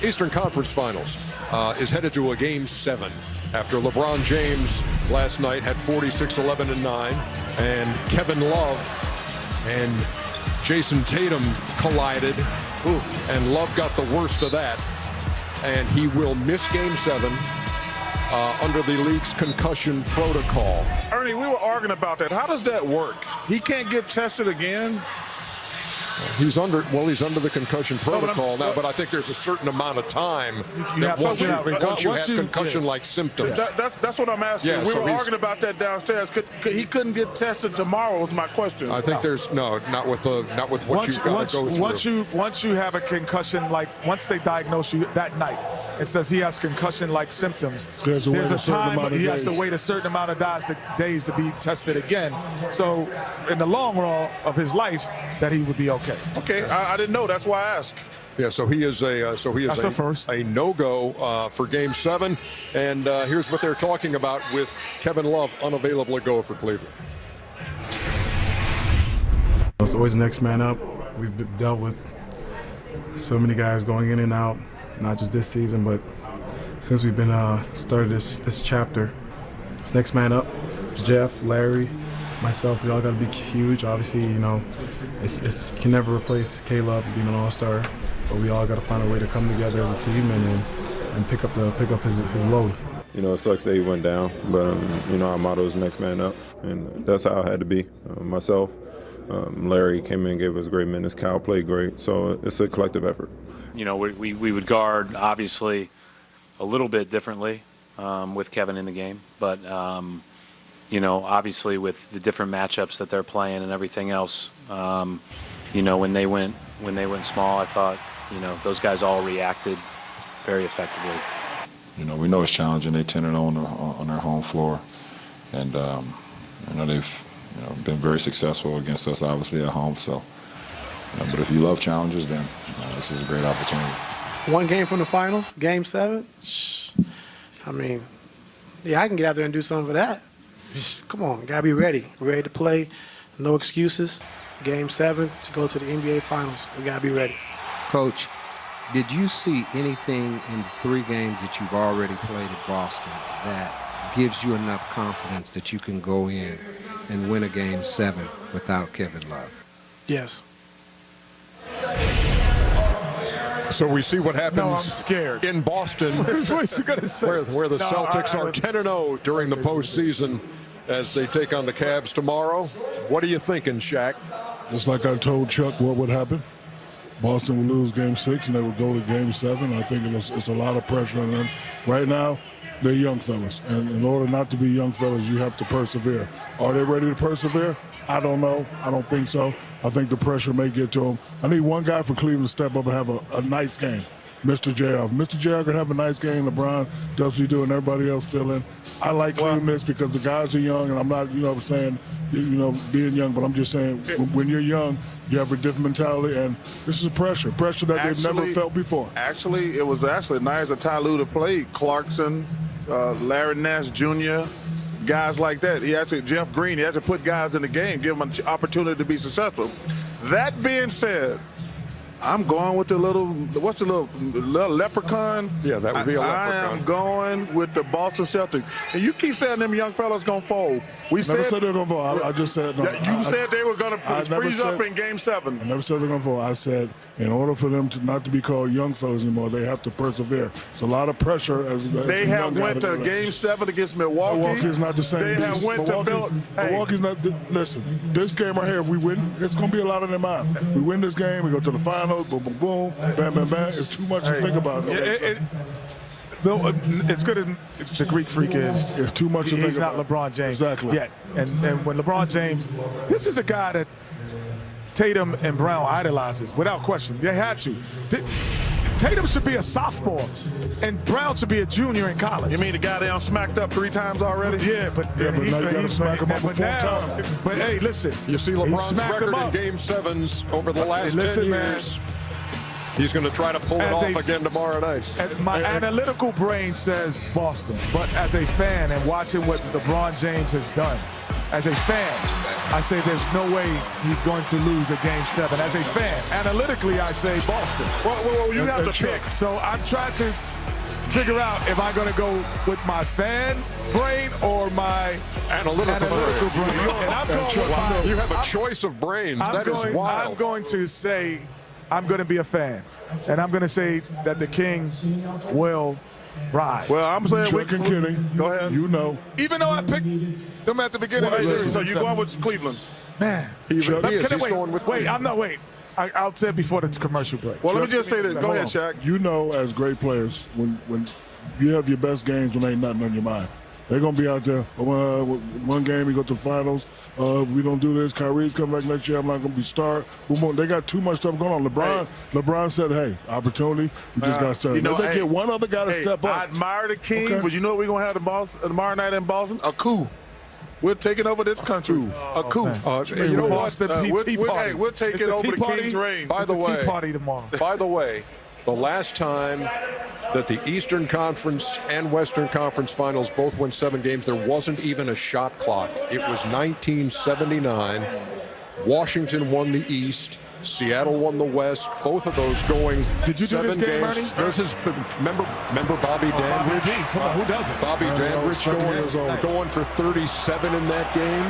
Eastern Conference Finals is headed to a Game 7 after LeBron James last night had 46, 11, and 9, and Kevin Love and Jason Tatum collided, and Love got the worst of that, and he will miss Game 7 under the league's concussion protocol. Ernie, we were arguing about that. How does that work? He can't get tested again? He's under the concussion protocol now, but I think there's a certain amount of time that once you have concussion-like symptoms. That's what I'm asking. Yeah, we were arguing about that downstairs. He couldn't get tested tomorrow was my question. I think there's not with what you've got to go through. Once you have a concussion, once they diagnose you that night, it says he has concussion-like symptoms. There's a time he has to wait a certain amount of days to be tested again. So in the long run of his life, that he would be okay. Okay, I didn't know. That's why I asked. Yeah, so he is a no-go for Game 7. And here's what they're talking about with Kevin Love unavailable to go for Cleveland. It's always next man up. We've dealt with so many guys going in and out, not just this season, but since we've been started this chapter. It's next man up. Jeff, Larry, myself, we all got to be huge. Obviously, it's can never replace K-Love being an all-star, but we all got to find a way to come together as a team and pick up his load. It sucks that he went down, but our motto is next man up, and that's how I had to be. Myself, Larry came in, gave us great minutes. Kyle played great, so it's a collective effort. We would guard obviously a little bit differently with Kevin in the game, but obviously with the different matchups that they're playing and everything else, when they went small, I thought, those guys all reacted very effectively. We know it's challenging. They 10-0 on their home floor, and they've been very successful against us, obviously at home. So, but if you love challenges, then this is a great opportunity. One game from the finals, Game 7. I mean, yeah, I can get out there and do something for that. Come on, gotta be ready to play. No excuses. Game 7 to go to the NBA Finals. We gotta be ready. Coach, did you see anything in the 3 games that you've already played at Boston that gives you enough confidence that you can go in and win a Game 7 without Kevin Love? Yes. So we see what happens I'm scared. in Boston, What's he gonna say? where the Celtics are 10-0 during the postseason as they take on the Cavs tomorrow. What are you thinking, Shaq? Just like I told Chuck what would happen. Boston would lose Game 6 and they would go to Game 7. I think it's a lot of pressure on them. Right now, they're young fellas, and in order not to be young fellas, you have to persevere. Are they ready to persevere? I don't know. I don't think so. I think the pressure may get to them. I need one guy for Cleveland to step up and have a nice game. Mr. JR. If Mr. JR could have a nice game, LeBron does what he do and everybody else fill in. I like Cleveland because the guys are young, and I'm not, saying, being young, but I'm just saying when you're young, you have a different mentality, and this is pressure that they've never felt before. Actually, it was nice that Ty Lue played Clarkson, Larry Nash Jr., guys like that. Jeff Green, he had to put guys in the game, give them an opportunity to be successful. That being said, I'm going with what's the little leprechaun? Yeah, that would be a leprechaun. I am going with the Boston Celtics. And you keep saying them young fellas going to fold. Never said they were going to fold. I just said no. You said they were going to freeze up in Game 7. I never said they're going to fold. I said in order for them to not to be called young fellas anymore, they have to persevere. It's a lot of pressure. They have went to Game 7 against Milwaukee. Milwaukee's not the same. They have went to Milwaukee's not. Listen, this game right here, if we win, it's going to be a lot in their mind. We win this game, we go to the finals. Boom, boom, boom, bam, bam, bam. It's too much to think about. It's good as the Greek freak is. It's too much to think about. He's not LeBron James yet. And when LeBron James, this is a guy that Tatum and Brown idolizes, without question. They had to. Tatum should be a sophomore, and Brown should be a junior in college. You mean the guy they smacked up 3 times already? Yeah, but now you got to smack him up 4 times. But hey, listen. You see LeBron's record in Game 7s over the last 10 years. He's going to try to pull it off again tomorrow night. My analytical brain says Boston, but as a fan and watching what LeBron James has done, As a fan, I say there's no way he's going to lose a Game 7. As a fan, analytically, I say Boston. Well, you have to pick. So I'm trying to figure out if I'm going to go with my fan brain or my analytical brain. And I'm going with my, you have a choice of brains. That is wild. I'm going to say I'm going to be a fan. And I'm going to say that the King will rise. Well, I'm saying Chuck and Kenny. Go ahead. You know. Even though I picked them at the beginning of the series. So you're going with Cleveland. Man. He's going with Cleveland. Wait. I'll say it before the commercial break. Well, let me just say this. Go ahead, Shaq. You know, as great players, when you have your best games when ain't nothing on your mind. They're going to be out there. One game, we go to the finals. We don't do this. Kyrie's coming back next year. I'm not going to be star. They got too much stuff going on. LeBron said, hey, opportunity. We just got to start. If they get one other guy to step up. I admire the King, but you know what we're going to have tomorrow night in Boston? A coup. We're taking over this country. A coup. You know what? We'll take it over the King's reign. By the way, tea party tomorrow. By the way, the last time that the Eastern Conference and Western Conference Finals both won 7 games, there wasn't even a shot clock. It was 1979. Washington won the East. Seattle won the West. Both of those going 7 games. Did you do this game, Ernie? This is, remember Bobby Dandridge? Bobby D. Come on, who doesn't? Bobby Dandridge going for 37 in that game.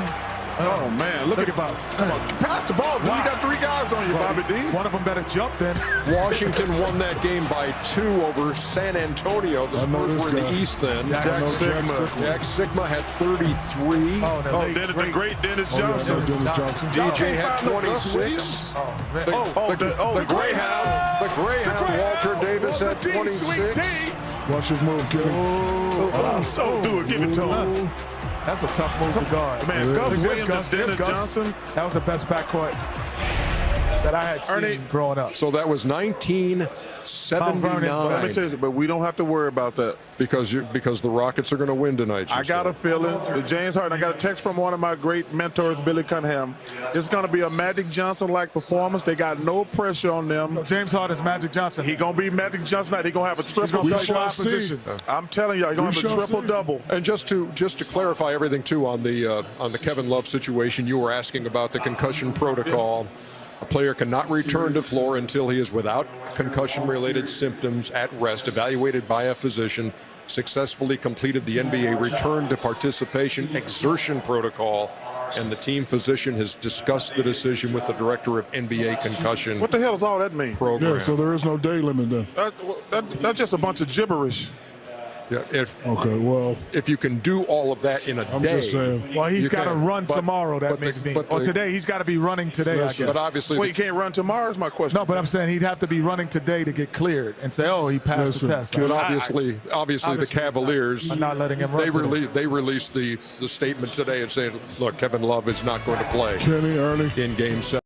Oh, man. Look at Bob. Come on. Pass the ball, dude. You got 3 guys on you, Bobby D. One of them better jump then. Washington won that game by 2 over San Antonio. The Spurs were in the East then. Jack Sigma had 33. The great Dennis Johnson. DJ had 26. The Greyhound. Walter Davis had 26. Watch his move, Kenny. Don't do it. Give it to him. That's a tough move to guard. Man, Gus Williams, Dennis Johnson. That was the best backcourt that I had seen growing up. So that was 1979. Let me say this, but we don't have to worry about that. Because the Rockets are going to win tonight. I got a feeling that James Harden, I got a text from one of my great mentors, Billy Cunningham. It's going to be a Magic Johnson-like performance. They got no pressure on them. So James Harden's Magic Johnson. He's going to be Magic Johnson tonight. He's going to have a triple-double. I'm telling you, he's going to have a triple-double. And just to clarify everything, too, on the Kevin Love situation, you were asking about the concussion protocol. A player cannot return to floor until he is without concussion-related symptoms, at rest, evaluated by a physician, successfully completed the NBA return to participation exertion protocol, and the team physician has discussed the decision with the director of NBA concussion. What the hell does all that mean? Program. Yeah, so there is no day limit then. That's just a bunch of gibberish. Yeah, if you can do all of that in a day. I'm just saying. Well, he's got to run tomorrow, or today. He's got to be running today, I guess. But obviously, he can't run tomorrow is my question. No, but I'm saying he'd have to be running today to get cleared and say, oh, he passed the test. But obviously the Cavaliers, I'm not letting him run they released the statement today and saying, look, Kevin Love is not going to play Kenny, Ernie. in Game 7.